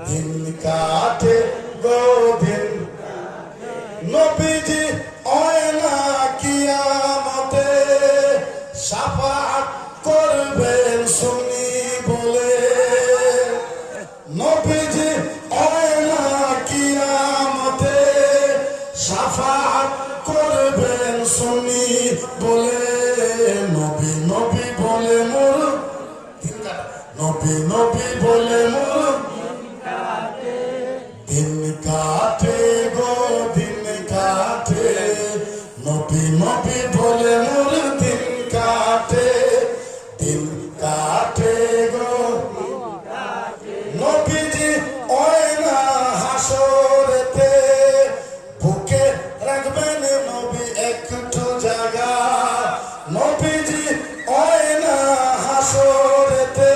দিন কাটে গো দিন নবীজি হয় না কিয়ামতে শাফাআত করবেন সুন্নি বলে নবীজি হয় না কিয়ামতে শাফাআত করবেন সুন্নি বলে নবী নবী বলে মোর নবী নবী বলে মোর দিন কাটে গো দিন কাটে নবী নবী বলে মোর দিন কাটে গো নবীজি ওই না হাসরেতে বুকে রাখবেন নবী একটু জায়গা নবীজি ওই না হাসরেতে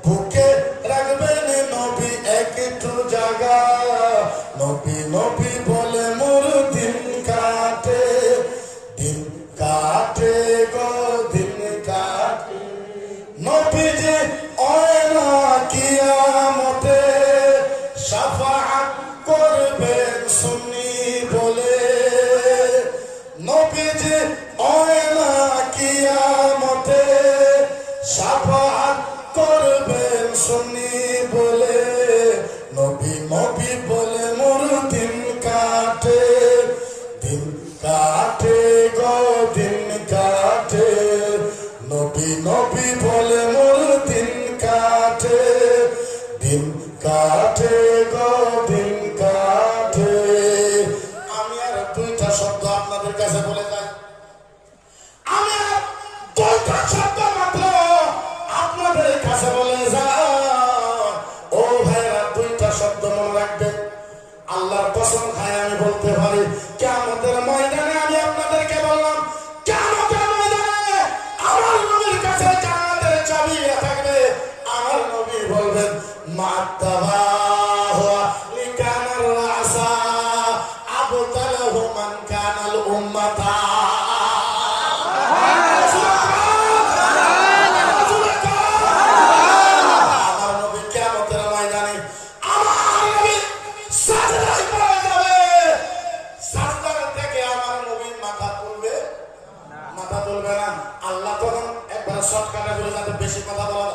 বুকে রাখবেন নবী একটু জায়গা নবী নবী বলে মোর দিন কাটে গো দিন কাটে নবীজি ওই না কিয়ামতে শাফাআত করবেন সুন্নি বলে নবীজি ওই না কিয়ামতে শাফাআত করবেন সুন্নি বলে নবী নবী বলে মোর দিন কাটে গো দিন কাটে নবী নবী বলে মোর দিন কাটে গো দিন কাটে আমি আর দুইটা শব্দ আপনাদের কাছে বলে যাই আমি আর দুইটা শব্দ মাত্র আপনাদের কাছে বলে যাই ও ভাইরা দুইটা শব্দ মনে রাখবেন আল্লাহর কসম খায় আমি বলতে পারি কিয়ামতের ময়দানে আমি আপনাদেরকে বললাম কিয়ামতের ময়দানে আমার নবীর কাছে জান্নাতের চাবি থাকবে আমার নবী বলবেন মাত্তাবাহু লিকানার রাসা আবতালাহু মান কানাল উম্মাতা আমার নবী কিয়ামতের ময়দানে আমার নবী সাজদায় পড়ে যাবে সাজদা থেকে আমার নবীর মাথা তুলবে না আল্লাহ তখন একবার শর্টকাটে বলে যাতে বেশি কথা বলা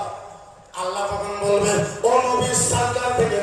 আল্লাহ তখন বলবে ও নবী সাজদা থেকে